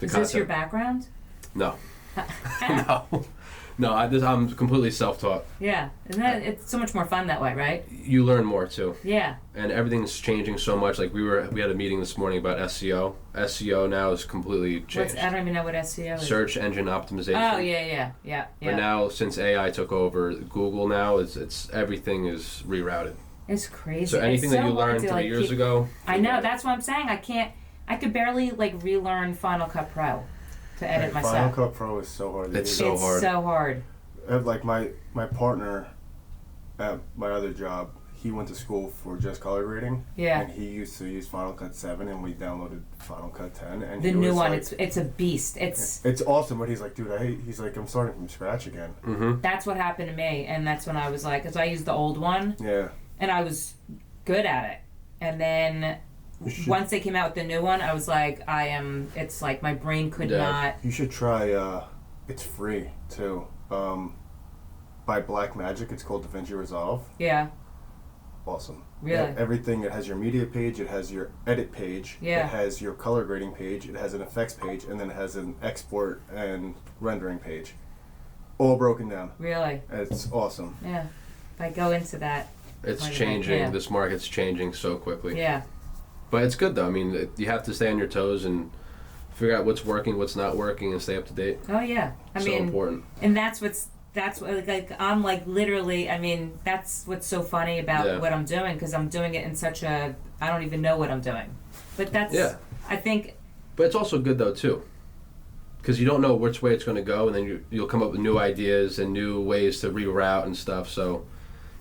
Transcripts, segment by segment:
Is this your background? No. No, I'm completely self-taught. Yeah, isn't that, it's so much more fun that way, right? You learn more too. Yeah. And everything's changing so much. Like we had a meeting this morning about SEO. SEO now is completely changed. I don't even know what SEO is. Search engine optimization. Oh yeah. But now, since AI took over Google, now it's everything is rerouted. It's crazy. So anything that you learned 3 years ago. I know. That's what I'm saying. I could barely relearn Final Cut Pro to edit myself. Final Cut Pro is so hard. It's so hard. Like my partner at my other job, he went to school for just color grading. Yeah. And he used to use Final Cut 7, and we downloaded Final Cut 10. And the new one, it's a beast. It's awesome, but he's like, dude, I'm starting from scratch again. Mm-hmm. That's what happened to me, and that's when I was like, because I used the old one. Yeah. And I was good at it, and then once they came out with the new one, I was like, it's like my brain could not. You should try, it's free too. By Black Magic, it's called DaVinci Resolve. Yeah. Awesome. Really? Everything, it has your media page, it has your edit page, yeah. It has your color grading page, it has an effects page, and then it has an export and rendering page. All broken down. Really? It's awesome. Yeah. If I go into that. It's changing. Yeah. This market's changing so quickly. Yeah. But it's good though. I mean, you have to stay on your toes and figure out what's working, what's not working, and stay up to date. Oh yeah. I mean, important. And that's what I'm like literally. I mean, that's what's so funny about what I'm doing, because I'm doing it in such a I don't even know what I'm doing. But that's I think. But it's also good though too, because you don't know which way it's going to go, and then you'll come up with new ideas and new ways to reroute and stuff. So.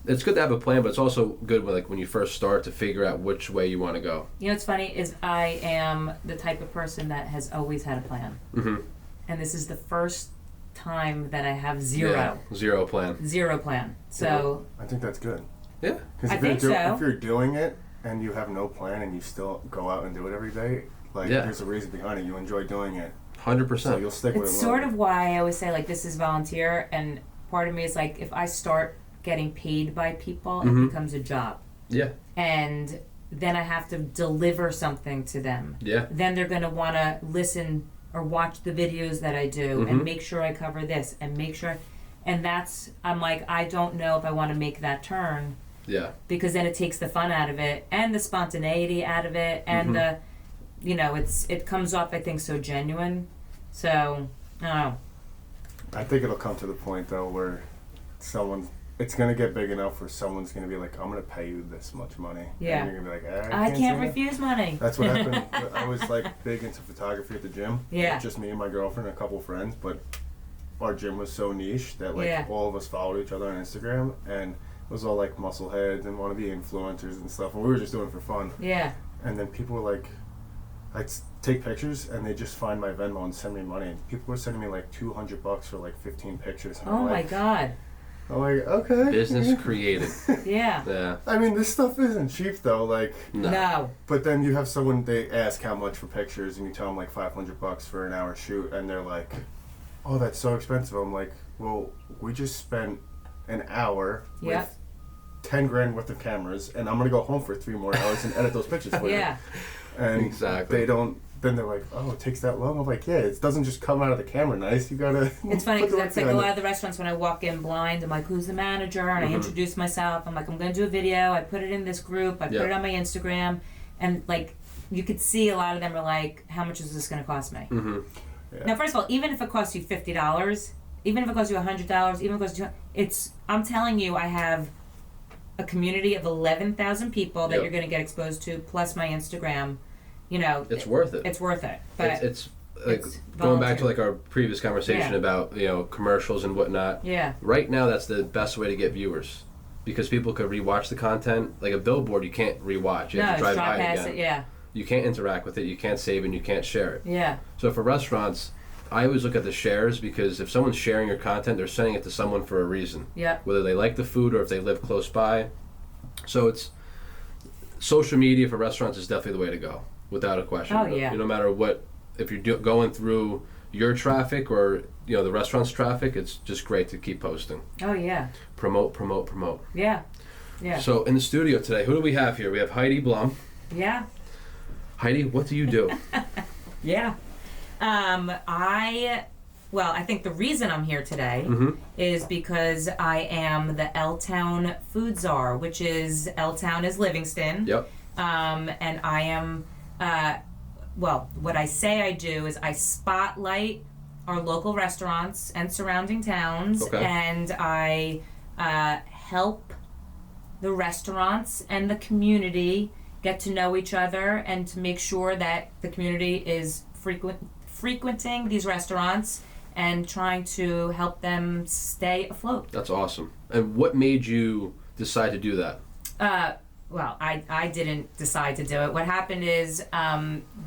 It's good to have a plan, but it's also good when you first start to figure out which way you want to go. You know what's funny is I am the type of person that has always had a plan. Mm-hmm. And this is the first time that I have zero. Yeah, zero plan. Zero plan. So I think that's good. Yeah. Because if you're doing it and you have no plan and you still go out and do it every day, there's a reason behind it. You enjoy doing it. 100%. So you'll stick with it. It's sort of why I always say this is volunteer, and part of me is like, if I start getting paid by people, it becomes a job. Yeah. And then I have to deliver something to them. Yeah. Then they're going to want to listen or watch the videos that I do and make sure I cover this and make sure. And I'm like, I don't know if I want to make that turn. Yeah. Because then it takes the fun out of it and the spontaneity out of it and the, it comes off, I think, so genuine. So, I don't know. I think it'll come to the point, though, where it's going to get big enough where someone's going to be like, I'm going to pay you this much money. Yeah. And you're going to be like, I can't refuse money. That's what happened. I was big into photography at the gym. Yeah. Just me and my girlfriend and a couple friends, but our gym was so niche that all of us followed each other on Instagram, and it was all muscle heads and want to be influencers and stuff, and we were just doing it for fun. Yeah. And then people were like, I'd take pictures and they just find my Venmo and send me money, and people were sending me $200 for 15 pictures. And my God. I'm like, okay. Business created. Yeah. Yeah. I mean, this stuff isn't cheap though. No. But then you have someone, they ask how much for pictures, and you tell them $500 for an hour shoot, and they're like, oh, that's so expensive. I'm like, well, we just spent an hour with 10 grand worth of cameras, and I'm gonna go home for 3 more hours and edit those pictures for you. And exactly. They don't. Then they're like, oh, it takes that long? I'm like, yeah, it doesn't just come out of the camera nice. You gotta... It's funny because that's a lot of the restaurants when I walk in blind, I'm like, who's the manager? And I introduce myself. I'm like, I'm going to do a video. I put it in this group. I put it on my Instagram. And you could see a lot of them are like, how much is this going to cost me? Mm-hmm. Yeah. Now, first of all, even if it costs you $50, even if it costs you $100, even if it costs you... I'm telling you, I have a community of 11,000 people that you're going to get exposed to, plus my Instagram. It's worth it. It's worth it. But it's going back to our previous conversation about commercials and whatnot. Yeah. Right now, that's the best way to get viewers, because people could rewatch the content. Like a billboard, you can't rewatch. You have to drive by it again. Yeah. You can't interact with it. You can't save it. And you can't share it. Yeah. So for restaurants, I always look at the shares, because if someone's sharing your content, they're sending it to someone for a reason. Yeah. Whether they like the food or if they live close by. So it's social media for restaurants is definitely the way to go. Without a question. Oh, yeah. No matter what, if you're going through your traffic or the restaurant's traffic, it's just great to keep posting. Oh, yeah. Promote. Yeah. Yeah. So in the studio today, who do we have here? We have Heidi Blum. Yeah. Heidi, what do you do? Yeah. I think the reason I'm here today is because I am the L-Town Foodczar, which is L-Town is Livingston. Yep. And I am, what I say I do is I spotlight our local restaurants and surrounding towns, and I help the restaurants and the community get to know each other and to make sure that the community is frequenting these restaurants and trying to help them stay afloat. That's awesome. And what made you decide to do that? I didn't decide to do it. What happened is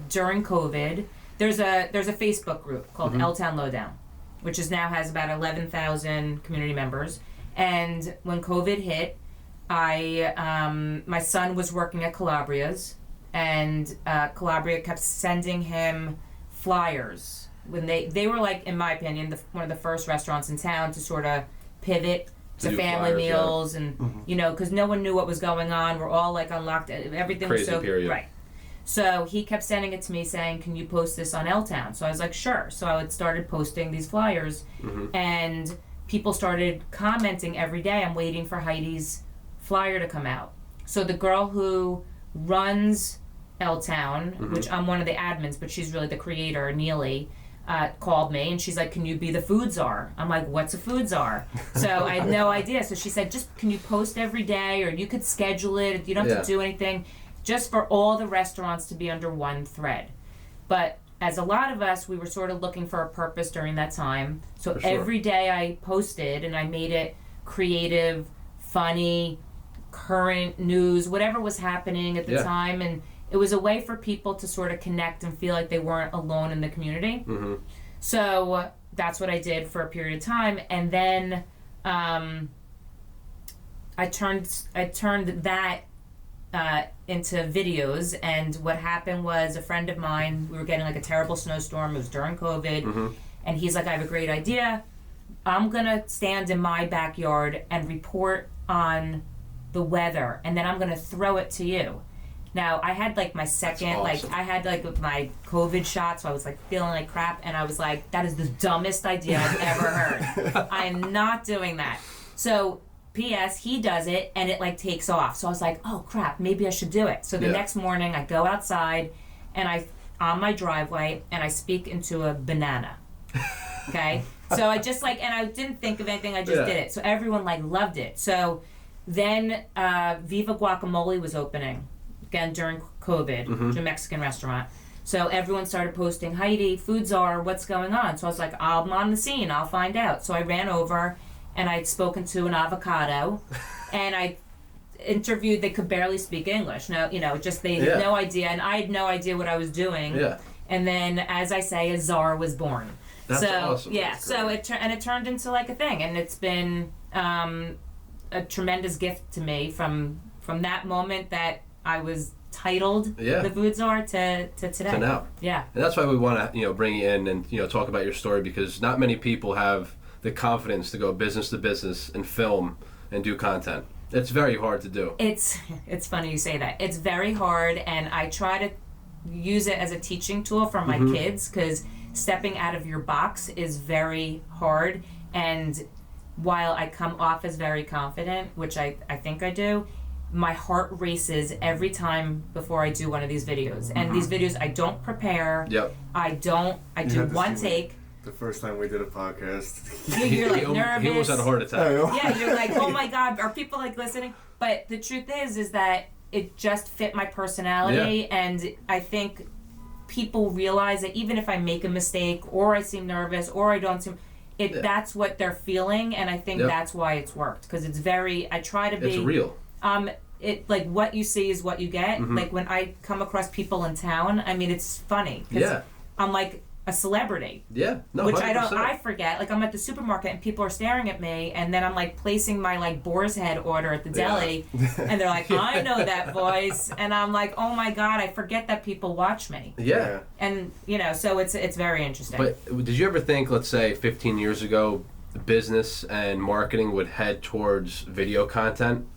during COVID, there's a Facebook group called L-Town Lowdown, which now has about 11,000 community members. And when COVID hit, my son was working at Calabria's, and Calabria kept sending him flyers. When they were, like, in my opinion, one of the first restaurants in town to sort of pivot to family flyers, meals, and you know, because no one knew what was going on. We're all like on lockdown. Everything was so period. Right. So he kept sending it to me saying, "Can you post this on L-Town?" So I was like, "Sure." So I started posting these flyers, and people started commenting every day. I'm waiting for Heidi's flyer to come out. So the girl who runs L-Town, which I'm one of the admins, but she's really the creator, Neely, called me and she's like, "Can you be the Foodczar?" I'm like, "What's a Foodczar?" So I had no idea. So she said, "Just can you post every day, or you could schedule it. You don't have to do anything, just for all the restaurants to be under one thread." But as a lot of us, we were sort of looking for a purpose during that time. So every day I posted, and I made it creative, funny, current news, whatever was happening at the time, and it was a way for people to sort of connect and feel like they weren't alone in the community. So that's what I did for a period of time, and then I turned that into videos. And what happened was, a friend of mine, we were getting like a terrible snowstorm. It was during COVID, and he's like, "I have a great idea. I'm gonna stand in my backyard and report on the weather, and then I'm gonna throw it to you." Now, I had like my second, I had like my COVID shot, so I was like feeling like crap, and I was like, that is the dumbest idea I've ever heard. I am not doing that. So, P.S., he does it, and it like takes off. So I was like, oh crap, maybe I should do it. So the next morning, I go outside, and on my driveway, and I speak into a banana. Okay? So I just like, and I didn't think of anything, I just did it. So everyone like loved it. So then Viva Guacamole was opening. Again, during COVID, the Mexican restaurant. So everyone started posting, "Heidi, Foodczar, what's going on?" So I was like, I'm on the scene, I'll find out. So I ran over, and I'd spoken to an avocado, and I interviewed, they could barely speak English. No, just they had no idea, and I had no idea what I was doing. And then, as I say, a czar was born. That's awesome. Yeah, so it turned into like a thing, and it's been a tremendous gift to me from that moment that I was titled the Foodczar to today. To now. Yeah. And that's why we want to, bring you in and, talk about your story, because not many people have the confidence to go business to business and film and do content. It's very hard to do. It's funny you say that. It's very hard, and I try to use it as a teaching tool for my kids, because stepping out of your box is very hard. And while I come off as very confident, which I think I do, my heart races every time before I do one of these videos. And these videos, I don't prepare. I do one take. The first time we did a podcast. You're like nervous. He almost had a heart attack. Yeah, you're like, oh my God, are people like listening? But the truth is that it just fit my personality. And I think people realize that even if I make a mistake, or I seem nervous, or I don't seem, that's what they're feeling. And I think that's why it's worked. Because it's I try to be. It's real. It like what you see is what you get. Like when I come across people in town, I mean, it's funny because I'm like a celebrity. Yeah, no, which 100%. I forget. Like I'm at the supermarket and people are staring at me, and then I'm like placing my like boar's head order at the deli, and they're like, "I know that voice," and I'm like, "Oh my God, I forget that people watch me." Yeah. And so it's very interesting. But did you ever think, let's say 15 years ago, business and marketing would head towards video content?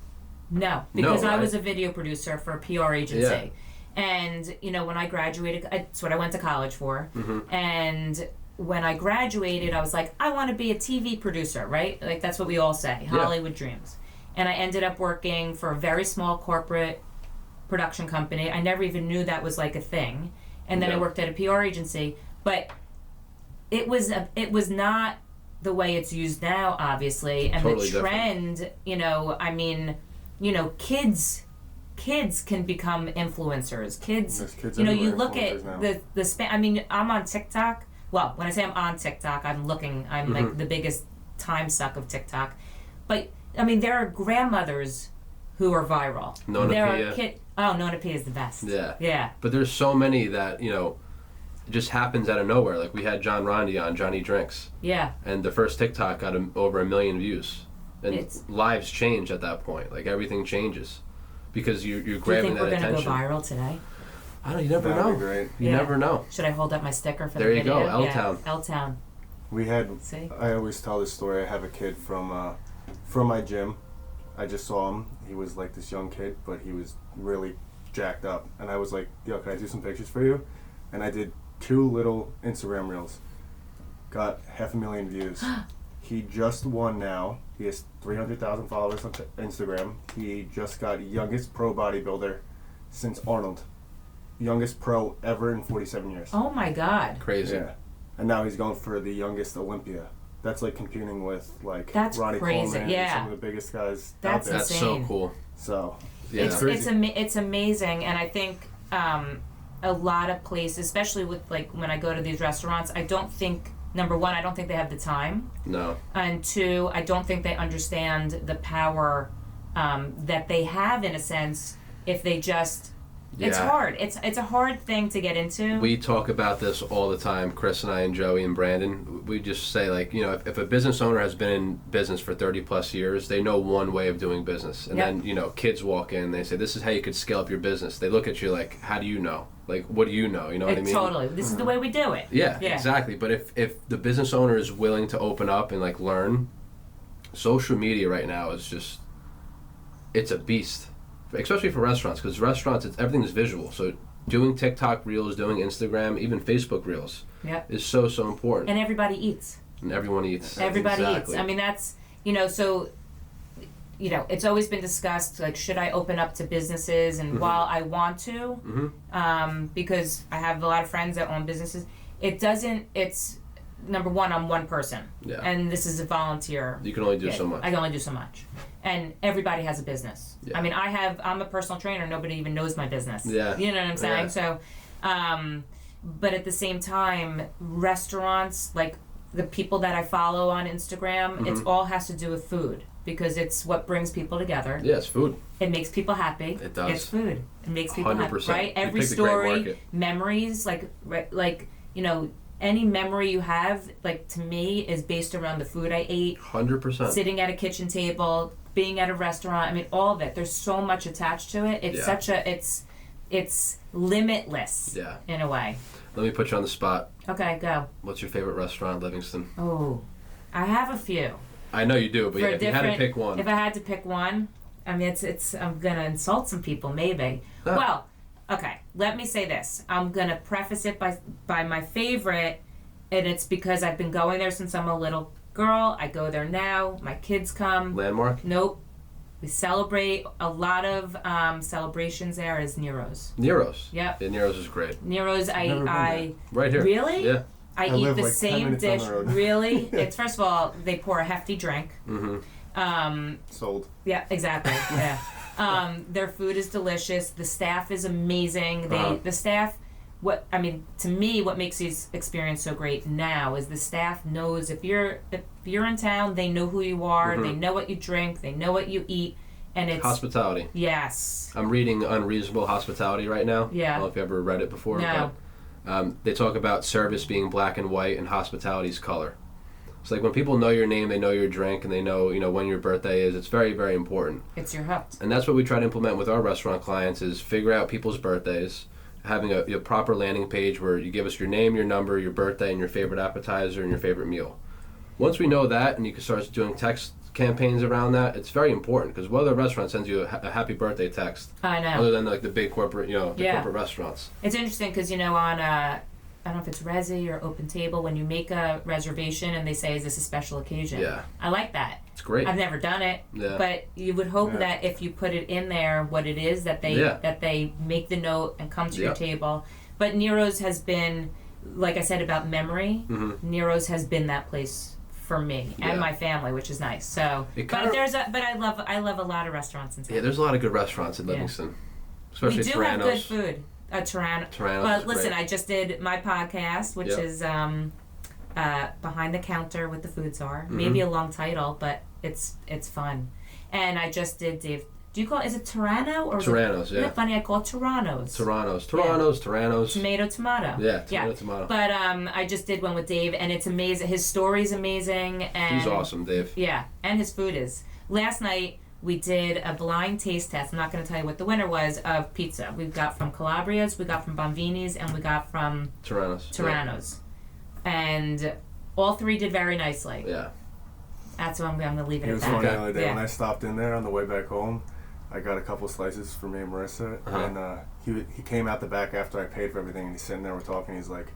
No, because I was a video producer for a PR agency. And, you know, when I graduated, it's what I went to college for. And when I graduated, I was like, I want to be a TV producer, right? Like, that's what we all say, Hollywood dreams. And I ended up working for a very small corporate production company. I never even knew that was like a thing. And then I worked at a PR agency. But it was not the way it's used now, obviously. And totally the trend, different. You know, I mean, you know, kids can become influencers. Kids you know, you look at I mean, I'm on TikTok. Well, when I say I'm on TikTok, I'm like the biggest time suck of TikTok. But, I mean, there are grandmothers who are viral. Nona Pia. Nona Pia is the best. Yeah. Yeah. But there's so many that, you know, it just happens out of nowhere. Like, we had John Rondi on, Johnny Drinks. Yeah. And the first TikTok got over 1 million views. And lives change at that point. Like, everything changes. Because you're grabbing that attention. Do you think we're going to go viral today? I don't know. You never know. Be great. You never know. Should I hold up my sticker for the video? There you go. L-Town. Yeah. L-Town. We had. I always tell this story. I have a kid from my gym. I just saw him. He was like this young kid, but he was really jacked up. And I was like, "Yo, can I do some pictures for you?" And I did 2 little Instagram reels. Got 500,000 views. He just won now. He has 300,000 followers on Instagram. He just got youngest pro bodybuilder since Arnold. Youngest pro ever in 47 years. Oh my God. Crazy. Yeah. And now he's going for the youngest Olympia. That's like competing with like Ronnie crazy. Coleman Yeah. and some of the biggest guys That's out there. insane. That's so cool. So yeah. It's amazing, and I think a lot of places, especially with like when I go to these restaurants, I don't think, number one, I don't think they have the time. No. And 2, I don't think they understand the power that they have, in a sense, if they just. Yeah. It's hard. It's a hard thing to get into. We talk about this all the time, Chris and I and Joey and Brandon. We just say, like, you know, if a business owner has been in business for 30 plus years, they know one way of doing business. And then, you know, kids walk in, they say, this is how you could scale up your business. They look at you like, how do you know? Like, what do you know? You know what I mean? Totally. This is the way we do it. Yeah, exactly. But if the business owner is willing to open up and, like, learn, social media right now is just, it's a beast. Especially for restaurants, because restaurants, everything is visual. So doing TikTok reels, doing Instagram, even Facebook reels is so important. And everybody eats. And everyone eats. Everybody eats. I mean, that's, you know, so, you know, it's always been discussed, like, should I open up to businesses? And while I want to, because I have a lot of friends that own businesses, it's, number one, I'm one person. Yeah. And this is a volunteer. You can only do so much. I can only do so much. And everybody has a business. Yeah. I mean, I'm a personal trainer. Nobody even knows my business. Yeah. You know what I'm saying? Yeah. So, but at the same time, restaurants, like the people that I follow on Instagram, it all has to do with food, because it's what brings people together. Yeah, it's food. It makes people happy. It does. It's food. It makes people 100%. happy, right? Every story, memories, like, you know, any memory you have, like, to me, is based around the food I ate. 100%. Sitting at a kitchen table, being at a restaurant. I mean, all of it. There's so much attached to it. It's it's limitless. Yeah. In a way. Let me put you on the spot. Okay, go. What's your favorite restaurant in Livingston? Oh, I have a few. I know you do, but if you had to pick one. If I had to pick one, I mean, it's I'm gonna insult some people, maybe. Ah. Well, okay. Let me say this. I'm gonna preface it by my favorite, and it's because I've been going there since I'm a little girl. I go there now. My kids come. Landmark? Nope. We celebrate a lot of celebrations there. Is Nero's. Nero's. Yep. Yeah, Nero's is great. Nero's. I right here. Really? Yeah. I eat the same dish. Really? It's, first of all, they pour a hefty drink. Sold. Yeah, exactly. Yeah. Their food is delicious. The staff is amazing. The staff. To me, what makes these experience so great now is the staff knows if you're in town, they know who you are. They know what you drink. They know what you eat. And it's hospitality. Yes. I'm reading Unreasonable Hospitality right now. Yeah. I don't know if you ever read it before. No. But, they talk about service being black and white and hospitality's color. It's like when people know your name, they know your drink, and they know when your birthday is. It's very, very important. It's your hooked. And that's what we try to implement with our restaurant clients: is figure out people's birthdays, having a proper landing page where you give us your name, your number, your birthday, and your favorite appetizer and your favorite meal. Once we know that, and you can start doing text campaigns around that, it's very important because what other restaurant sends you a happy birthday text? I know. Other than like the big corporate, corporate restaurants. It's interesting because on I don't know if it's Resi or Open Table, when you make a reservation and they say, is this a special occasion? Yeah. I like that. It's great. I've never done it, but you would hope that if you put it in there, what it is, that they make the note and come to your table. But Nero's has been, like I said about memory, Nero's has been that place for me and my family, which is nice. So, but I love a lot of restaurants in town. Yeah, there's a lot of good restaurants in Livingston, especially we do Toronto's. have good food. Toronto's. Well, listen, I just did my podcast, which is Behind the Counter with the Foodczar. Maybe a long title, but it's fun. And I just did Dave. Do you call it? Is it Toronto or Toronto's? Isn't it funny? I call it Toronto's. Toronto's. Tomato. Yeah, tomato. But I just did one with Dave, and it's amazing. His story's amazing, and he's awesome, Dave. Yeah, and his food is. Last night we did a blind taste test. I'm not going to tell you what the winner was of pizza. We got from Calabria's, we got from Bonvini's, and we got from Toronto's. And all three did very nicely. Yeah. That's what I'm going to leave it at that. It was funny the other day when I stopped in there on the way back home. I got a couple slices for me and Marissa, and he came out the back after I paid for everything, and he's sitting there, we're talking, he's like,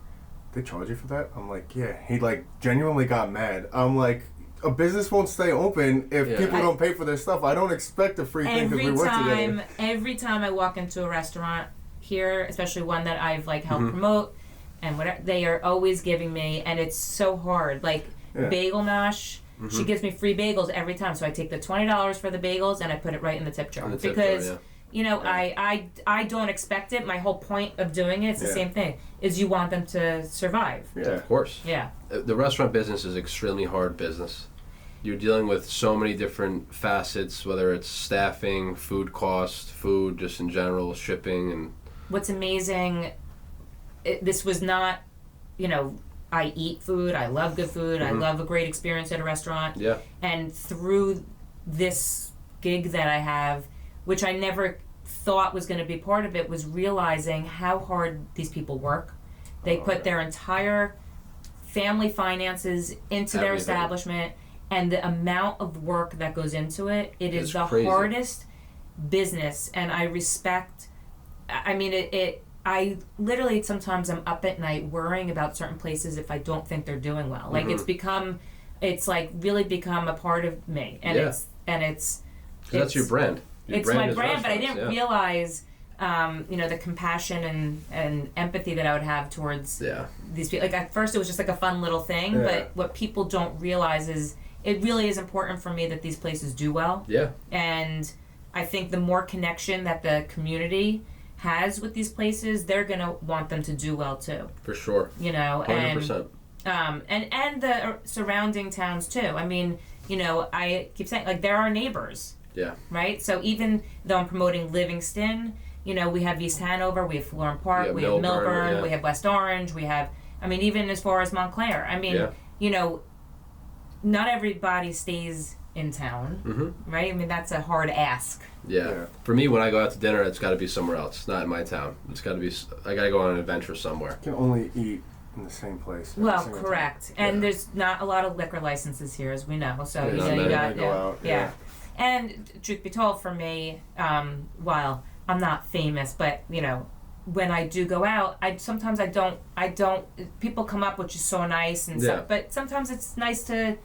they charge you for that? I'm like, yeah. He like genuinely got mad. I'm like, a business won't stay open if people don't pay for their stuff. I don't expect a free thing because we work together. Every time I walk into a restaurant here, especially one that I've like helped promote, and whatever, they are always giving me, and it's so hard. Like Bagel Mash, she gives me free bagels every time. So I take the $20 for the bagels and I put it right in the tip jar because I don't expect it. My whole point of doing it, it's the same thing, is you want them to survive. Yeah, of course. Yeah. The restaurant business is extremely hard business. You're dealing with so many different facets, whether it's staffing, food cost, food just in general, shipping, and what's amazing, this was not, I eat food, I love good food, I love a great experience at a restaurant. Yeah. And through this gig that I have, which I never thought was going to be part of it, was realizing how hard these people work. They put their entire family finances into their establishment, and the amount of work that goes into it, it's the crazy. Hardest business, and I respect, I literally sometimes I'm up at night worrying about certain places if I don't think they're doing well. Like it's like really become a part of me, and it's that's your brand. It's my brand, but I didn't realize, the compassion and empathy that I would have towards these people. Like at first, it was just like a fun little thing, but what people don't realize is it really is important for me that these places do well. Yeah. And I think the more connection that the community has with these places, they're gonna want them to do well too. For sure. 100%. And the surrounding towns too. I mean, I keep saying like they're our neighbors. Yeah. Right? So even though I'm promoting Livingston, we have East Hanover, we have Florham Park, we have Milburn, we have West Orange, we have, even as far as Montclair. Not everybody stays in town, right? That's a hard ask. Yeah. For me, when I go out to dinner, it's got to be somewhere else, not in my town. It's got to be, I got to go on an adventure somewhere. You can only eat in the same place. Well, correct. And there's not a lot of liquor licenses here, as we know. So, you got, And truth be told, for me, while I'm not famous, but, when I do go out, sometimes I don't, people come up, which is so nice and stuff, but sometimes it's nice to,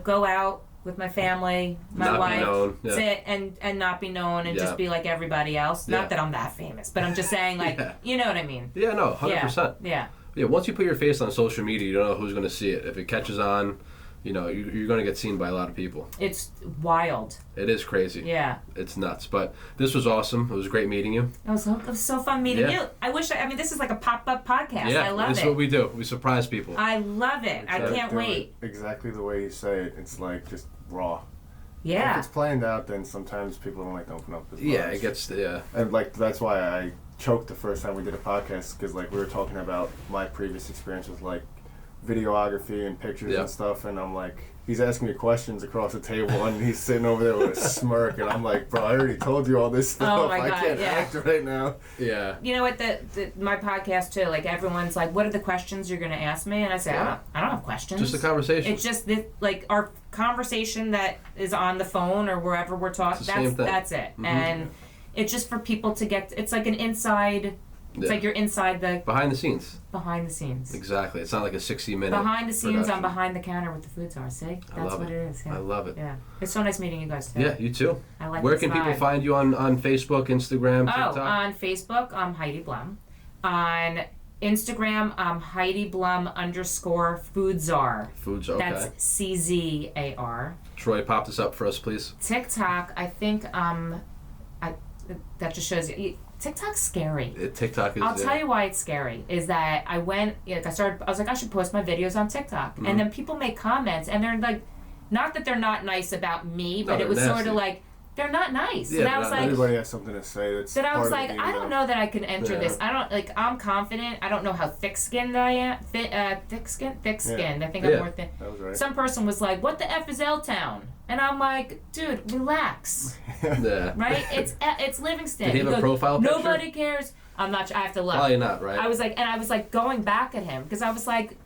go out with my family, my wife, sit and not be known and just be like everybody else. Not that I'm that famous, but I'm just saying, like, you know what I mean? Yeah, no, 100%. Yeah. Once you put your face on social media, you don't know who's going to see it. If it catches on, you're going to get seen by a lot of people. It's wild. It is crazy. Yeah. It's nuts. But this was awesome. It was great meeting you. It was so fun meeting you. I wish, this is like a pop-up podcast. Yeah, I love it. This is what we do. We surprise people. I love it. I can't wait. Exactly the way you say it. It's like just raw. Yeah. If it's planned out, then sometimes people don't like to open up as much. Yeah, it gets, And that's why I choked the first time we did a podcast, because we were talking about my previous experience with videography and pictures and stuff, and I'm like, he's asking me questions across the table, and he's sitting over there with a smirk, and I'm like, bro, I already told you all this stuff. Oh my God, I can't act right now. Yeah. You know what? My podcast too. Like everyone's like, "What are the questions you're gonna ask me?" And I say, "I don't have questions. Just a conversation. It's just this, like our conversation that is on the phone or wherever we're talking. That's it. Mm-hmm. And it's just for people to get. It's like an inside. It's like you're inside the behind the scenes. Behind the scenes. Exactly. It's not like a 60-minute. Behind the scenes, production. I'm behind the counter with the Foodczar. See, that's what it is. Yeah. I love it. Yeah, it's so nice meeting you guys too. Yeah, you too. I like. Where can people find you on Facebook, Instagram, TikTok? Oh, on Facebook, I'm Heidi Blum. On Instagram, I'm Heidi Blum _Foodczar. Foodczar. Okay. That's CZAR. Troy, pop this up for us, please. TikTok, I think that just shows you. TikTok's scary. TikTok is. I'll tell you why it's scary. Is that I went, I was like, I should post my videos on TikTok, and then people make comments, and they're like, not that they're not nice about me, but it was nasty. sort of like they're not nice. Yeah, and I was like, everybody has something to say. I was like, I don't know that I can enter this. I don't like. I'm confident. I don't know how thick-skinned I am. Thick-skinned. I think I'm more thin. That was right. Some person was like, "What the F is L-Town?" And I'm like, "Dude, relax." Yeah. Right? It's Livingston. Did he have a profile picture? Nobody cares. I'm not. I have to look. Probably not, right? I was like going back at him because I was like,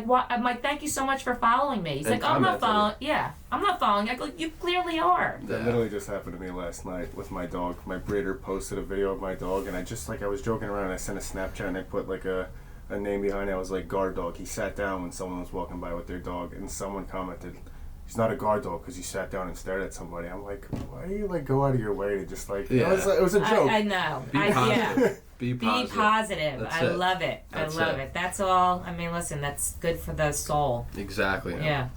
what? I'm like, thank you so much for following me. He's And like, I'm not commenting. following. Yeah, I'm not following. I go, you clearly are. That literally just happened to me last night with my dog. My breeder posted a video of my dog, and I was joking around, and I sent a Snapchat, and I put like a name behind it. I was like, guard dog. He sat down when someone was walking by with their dog, and someone commented, he's not a guard dog because he sat down and stared at somebody. I'm like, why do you like go out of your way to just like? Yeah. It was a joke. I know. Be positive. Be positive. Be positive. That's I it. love it. That's I love it. it. That's all. I mean, listen, that's good for the soul. Exactly. Yeah.